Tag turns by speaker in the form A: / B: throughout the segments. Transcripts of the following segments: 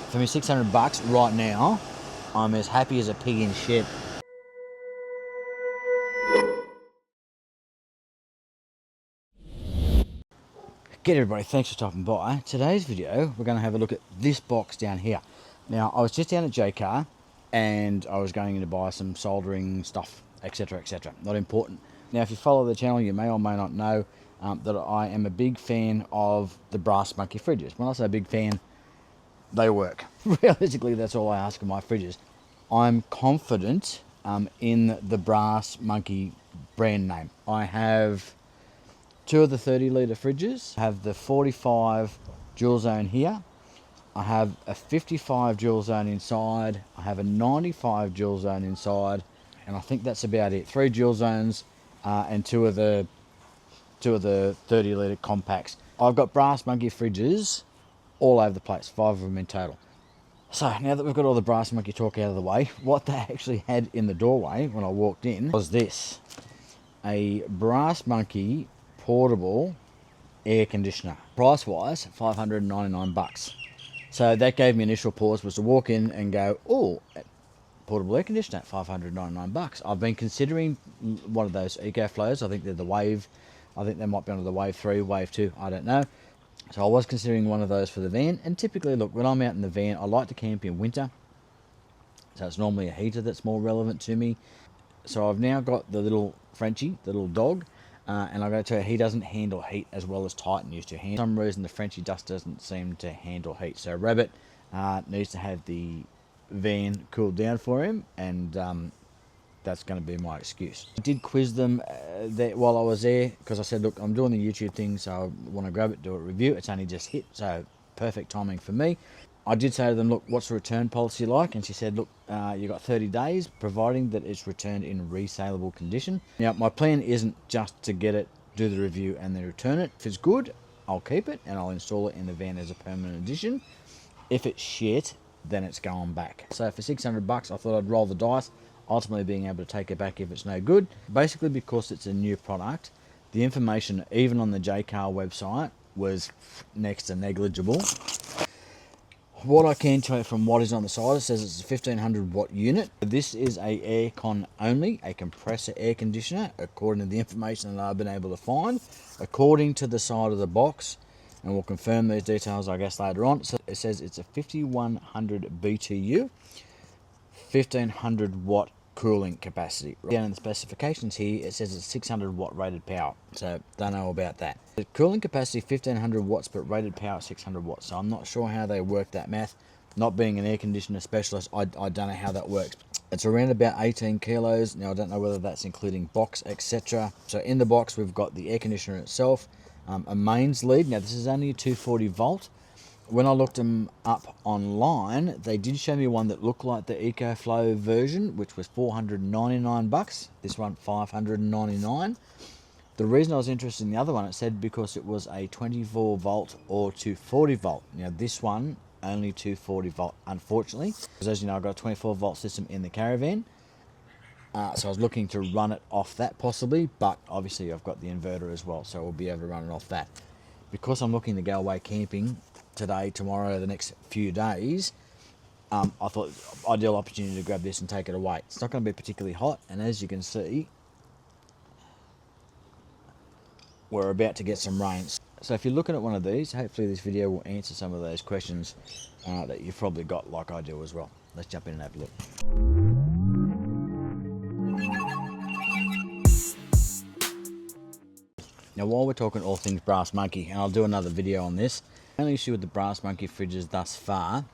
A: For me, 600 bucks right now, I'm as happy as a pig in shit. G'day everybody, thanks for stopping by. Today's video, we're going to have a look at this box down here. Now, I was just down at JCar and I was going in to buy some soldering stuff, etc, etc. Not important. Now, if you follow the channel, you may or may not know that I am a big fan of the BrassMonkey fridges. When I say a big fan, they work. Realistically, that's all I ask of my fridges. I'm confident in the BrassMonkey brand name. I have two of the 30-litre fridges. I have the 45 dual zone here. I have a 55 dual zone inside. I have a 95 dual zone inside, and I think that's about it. 3 dual zones and two of the 30-litre compacts. I've got BrassMonkey fridges all over the place, 5 of them in total. So now that we've got all the BrassMonkey talk out of the way, what they actually had in the doorway when I walked in was this: a BrassMonkey portable air conditioner. Price wise, 599 bucks. So that gave me initial pause, was to walk in and go, oh, portable air conditioner at 599 bucks. I've been considering one of those EcoFlows. I think they're the Wave. I think they might be under the Wave 3, Wave 2, I don't know. So I was considering one of those for the van. And typically, look, when I'm out in the van, I like to camp in winter. So it's normally a heater that's more relevant to me. So I've now got the little Frenchie, the little dog. And I've got to tell you, he doesn't handle heat as well as Titan used to. For some reason, the Frenchie just doesn't seem to handle heat. So Rabbit needs to have the van cooled down for him, and that's going to be my excuse. I did quiz them while I was there, because I said, look, I'm doing the YouTube thing, so I want to grab it, do a review. It's only just hit, so perfect timing for me. I did say to them, look, what's the return policy like? And she said, look, you got 30 days, providing that it's returned in resaleable condition. Now, my plan isn't just to get it, do the review, and then return it. If it's good, I'll keep it, and I'll install it in the van as a permanent addition. If it's shit, then it's going back. So for 600 bucks, I thought I'd roll the dice, ultimately being able to take it back if it's no good. Basically, because it's a new product, the information, even on the JCar website, was next to negligible. What I can tell you from what is on the side, it says it's a 1500 watt unit. This is a aircon only, a compressor air conditioner, according to the information that I've been able to find, according to the side of the box, and we'll confirm these details, I guess, later on. So it says it's a 5100 BTU, 1500 watt cooling capacity. Down in the specifications here, it says it's 600 watt rated power, so don't know about that. The cooling capacity 1500 watts, but rated power 600 watts, so I'm not sure how they work that math. Not being an air conditioner specialist, I don't know how that works. It's around about 18 kilos. Now, I don't know whether that's including box, etc. So in the box, we've got the air conditioner itself, a mains lead. Now, this is only a 240 volt. When I looked them up online, they did show me one that looked like the EcoFlow version, which was 499 bucks. This one, 599. The reason I was interested in the other one, it said because it was a 24 volt or 240 volt. Now this one, only 240 volt, unfortunately. Because as you know, I've got a 24 volt system in the caravan. So I was looking to run it off that possibly, but obviously I've got the inverter as well, so we'll be able to run it off that. Because I'm looking to go away camping today, tomorrow, the next few days, I thought ideal opportunity to grab this and take it away. It's not going to be particularly hot, and as you can see, we're about to get some rain. So if you're looking at one of these, hopefully this video will answer some of those questions that you've probably got, like I do as well. Let's jump in and have a look. Now, while we're talking all things BrassMonkey, and I'll do another video on this, the only issue with the BrassMonkey fridges thus far,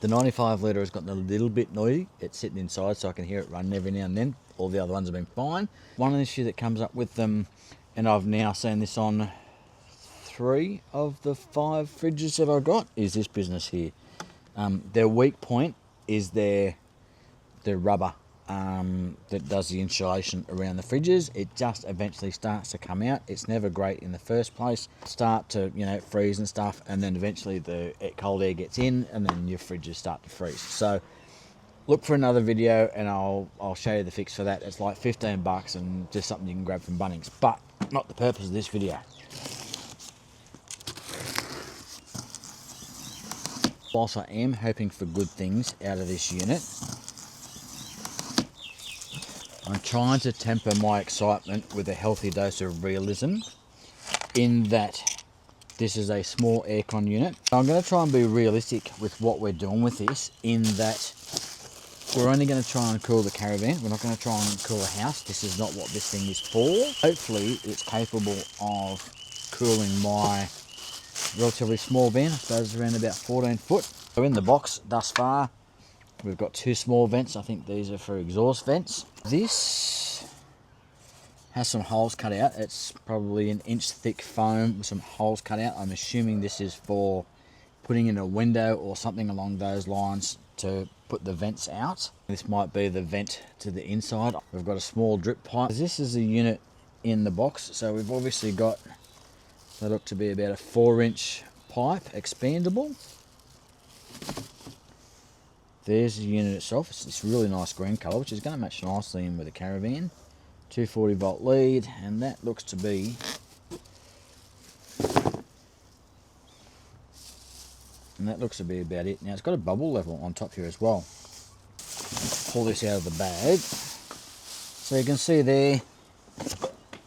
A: the 95 litre has gotten a little bit noisy. It's sitting inside, so I can hear it running every now and then. All the other ones have been fine. One issue that comes up with them, and I've now seen this on 3 of the 5 fridges that I've got, is this business here. Their weak point is their rubber that does the insulation around the fridges. It just eventually starts to come out. It's never great in the first place. Start to, you know, freeze and stuff, and then eventually the cold air gets in, and then your fridges start to freeze. So look for another video, and I'll show you the fix for that. It's like 15 bucks and just something you can grab from Bunnings, but not the purpose of this video. Whilst I am hoping for good things out of this unit, I'm trying to temper my excitement with a healthy dose of realism, in that this is a small aircon unit. I'm going to try and be realistic with what we're doing with this, in that we're only going to try and cool the caravan. We're not going to try and cool a house. This is not what this thing is for. Hopefully it's capable of cooling my relatively small van. I suppose around about 14 foot. So in the box thus far, we've got 2 small vents. I think these are for exhaust vents. This has some holes cut out. It's probably an inch thick foam with some holes cut out. I'm assuming this is for putting in a window or something along those lines to put the vents out. This might be the vent to the inside. We've got a small drip pipe. This is a unit in the box, so we've obviously got, that look to be about a 4-inch pipe, expandable. There's the unit itself. It's this really nice green colour, which is going to match nicely in with the caravan. 240 volt lead, and that looks to be about it. Now it's got a bubble level on top here as well. Pull this out of the bag. So you can see there,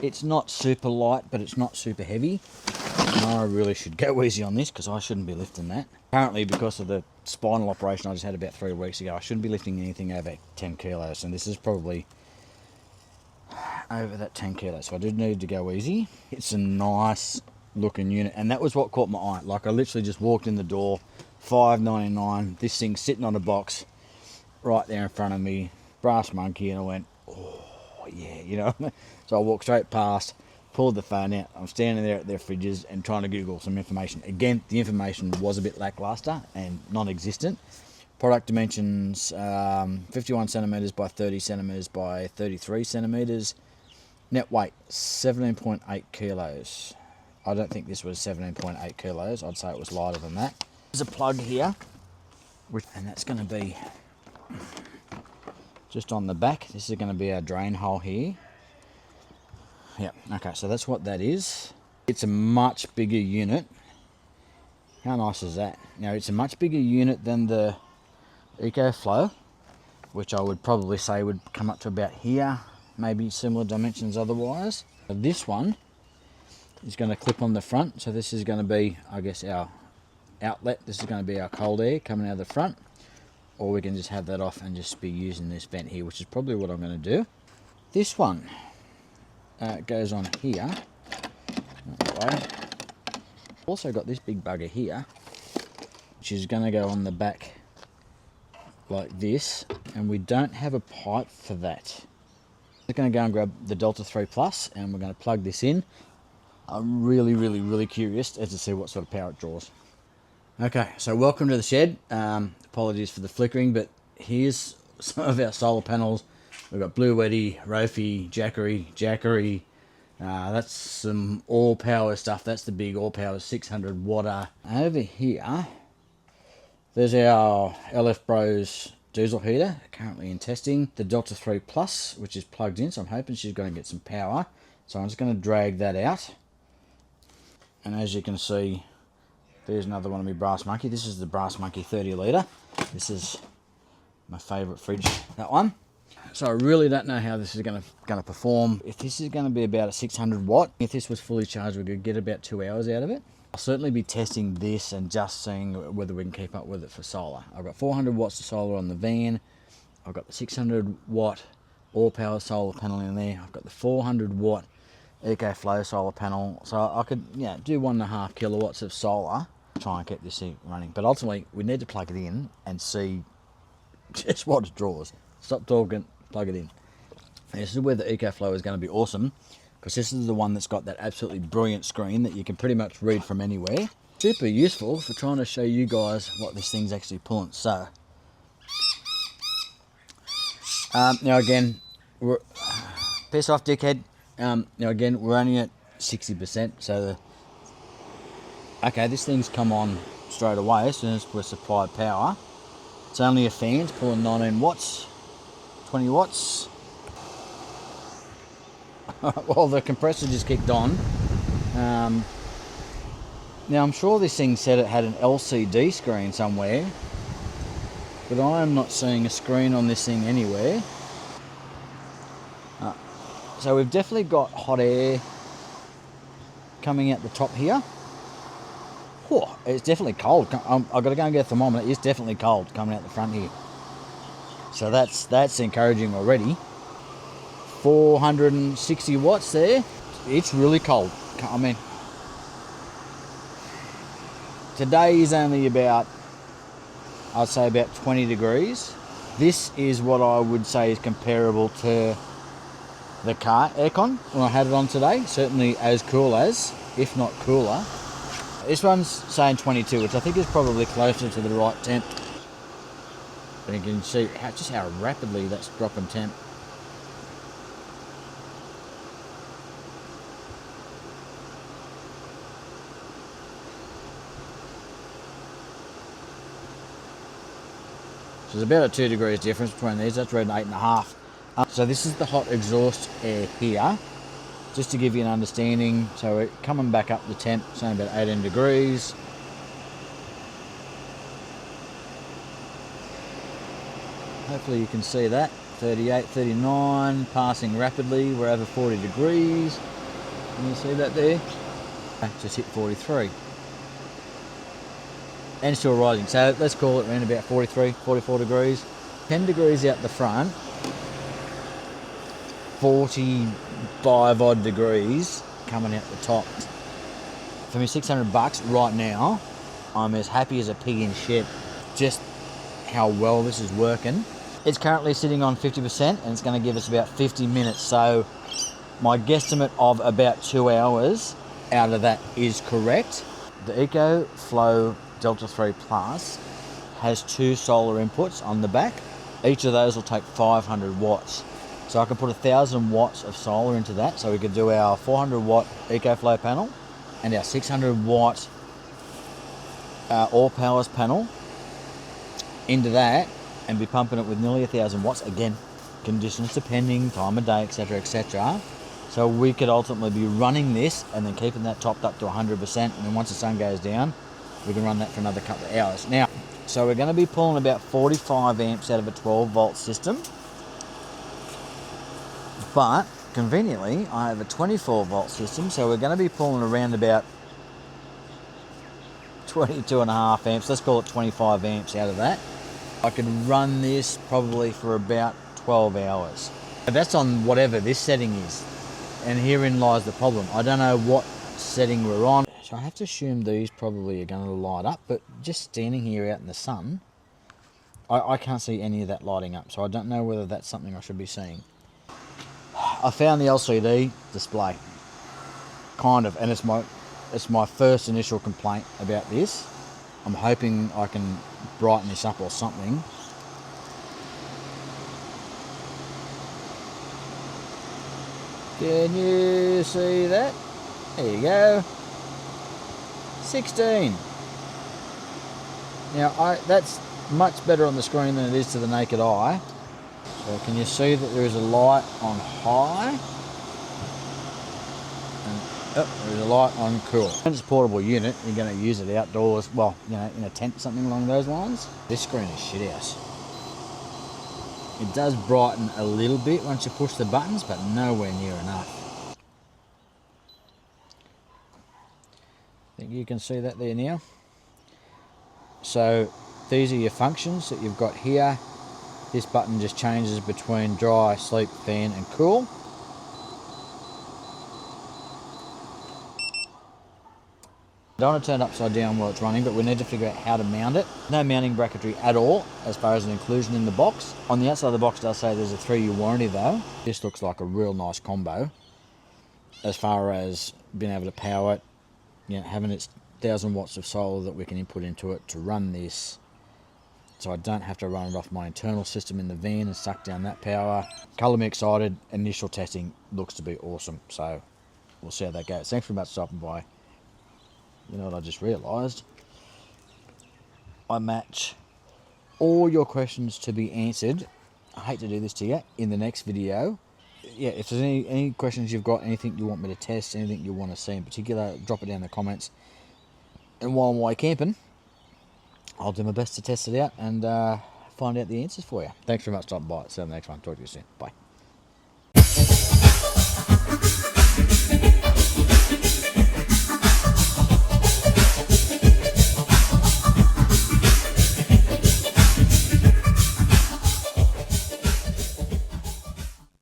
A: it's not super light, but it's not super heavy. And I really should go easy on this, because I shouldn't be lifting that. Apparently, because of the spinal operation I just had about 3 weeks ago, I shouldn't be lifting anything over 10 kilos. And this is probably over that 10 kilos. So I do need to go easy. It's a nice looking unit, and that was what caught my eye. Like, I literally just walked in the door, $5.99, this thing sitting on a box right there in front of me, BrassMonkey, and I went, oh yeah, you know. So I walked straight past, pulled the phone out. I'm standing there at their fridges and trying to Google some information. Again, the information was a bit lackluster and non-existent. Product dimensions, 51 centimeters by 30 centimeters by 33 centimeters. Net weight, 17.8 kilos. I don't think this was 17.8 kilos. I'd say it was lighter than that. There's a plug here, and that's going to be just on the back. This is going to be our drain hole here. Yeah, okay, so that's what that is. It's a much bigger unit. How nice is that? Now, it's a much bigger unit than the EcoFlow, which I would probably say would come up to about here, maybe similar dimensions otherwise. This one is going to clip on the front, so this is going to be, I guess, our outlet. This is going to be our cold air coming out of the front, or we can just have that off and just be using this vent here, which is probably what I'm going to do. This one goes on here. Also got this big bugger here, which is going to go on the back like this, and we don't have a pipe for that. I'm going to go and grab the Delta 3 Plus, and we're going to plug this in. I'm really curious as to see what sort of power it draws. Okay, so welcome to the shed. Apologies for the flickering, but here's some of our solar panels. We've got Blue Weddy, Rofi, Jackery. That's some all power stuff. That's the big all power 600 watt. Over here, there's our LF Bros diesel heater, currently in testing. The Delta 3 Plus, which is plugged in, so I'm hoping she's going to get some power. So I'm just going to drag that out. And as you can see, there's another one of my BrassMonkey. This is the BrassMonkey 30 litre. This is my favourite fridge, that one. So I really don't know how this is going to perform. If this is going to be about a 600 watt, if this was fully charged, we could get about 2 hours out of it. I'll certainly be testing this and just seeing whether we can keep up with it for solar. I've got 400 watts of solar on the van. I've got the 600 watt all power solar panel in there. I've got the 400 watt EcoFlow solar panel. So I could, yeah, do 1.5 kilowatts of solar, try and keep this thing running. But ultimately, we need to plug it in and see just what it draws. Stop talking, plug it in. And this is where the EcoFlow is going to be awesome, because this is the one that's got that absolutely brilliant screen that you can pretty much read from anywhere. Super useful for trying to show you guys what this thing's actually pulling. So, now again, piss off, dickhead. Now again, we're only at 60%, so okay, this thing's come on straight away as soon as we're supplied power. It's only a fan, it's pulling 19 watts, 20 watts. Well, the compressor just kicked on. Now I'm sure this thing said it had an LCD screen somewhere, but I am not seeing a screen on this thing anywhere. So we've definitely got hot air coming out the top here. Whew, it's definitely cold. I've got to go and get a thermometer. It's definitely cold coming out the front here. So that's encouraging already. 460 watts there. It's really cold. I mean, today is only about, I'd say about 20 degrees. This is what I would say is comparable to the car aircon when I had it on today. Certainly as cool as, if not cooler. This one's saying 22, which I think is probably closer to the right temp. But you can see just how rapidly that's dropping temp. So there's about a 2 degrees difference between these. That's reading 8.5. So this is the hot exhaust air here, just to give you an understanding. So we're coming back up the temp, saying about 18 degrees. Hopefully you can see that. 38, 39, passing rapidly. We're over 40 degrees. Can you see that there? Just hit 43. And still rising. So let's call it around about 43, 44 degrees. 10 degrees out the front. 45 odd degrees coming out the top. For me, $600 right now, I'm as happy as a pig in shit. Just how well this is working. It's currently sitting on 50% and it's going to give us about 50 minutes. So my guesstimate of about 2 hours out of that is correct. The EcoFlow Delta 3 Plus has 2 solar inputs on the back. Each of those will take 500 watts. So I can put 1,000 watts of solar into that. So we could do our 400 watt EcoFlow panel and our 600 watt All Powers panel into that and be pumping it with nearly 1,000 watts. Again, conditions depending, time of day, etc, etc. So we could ultimately be running this and then keeping that topped up to 100%. And then once the sun goes down, we can run that for another couple of hours. Now, so we're going to be pulling about 45 amps out of a 12 volt system. But conveniently, I have a 24 volt system, so we're going to be pulling around about 22.5 amps. Let's call it 25 amps out of that. I could run this probably for about 12 hours. That's on whatever this setting is. And herein lies the problem. I don't know what setting we're on. So I have to assume these probably are going to light up, but just standing here out in the sun, I can't see any of that lighting up. So I don't know whether that's something I should be seeing. I found the LCD display, kind of, and it's my first initial complaint about this. I'm hoping I can brighten this up or something. Can you see that? There you go. 16. Now that's much better on the screen than it is to the naked eye. So can you see that there is a light on high? And there is a light on cool. When it's a portable unit, you're going to use it outdoors, well, you know, in a tent, something along those lines. This screen is shit house. It does brighten a little bit once you push the buttons, but nowhere near enough. I think you can see that there now. So these are your functions that you've got here. This button just changes between dry, sleep, fan and cool. I don't want to turn it upside down while it's running, but we need to figure out how to mount it. No mounting bracketry at all as far as an inclusion in the box. On the outside of the box it does say there's a 3-year warranty though. This looks like a real nice combo as far as being able to power it, you know, having its 1,000 watts of solar that we can input into it to run this. So I don't have to run it off my internal system in the van and suck down that power. Colour me excited. Initial testing looks to be awesome. So we'll see how that goes. Thanks very much for stopping by. You know what I just realised? I match all your questions to be answered. I hate to do this to you in the next video. Yeah, if there's any questions you've got, anything you want me to test, anything you want to see in particular, drop it down in the comments. And while I'm away camping, I'll do my best to test it out and find out the answers for you. Thanks very much for stopping by. See you on the next one. Talk to you soon. Bye.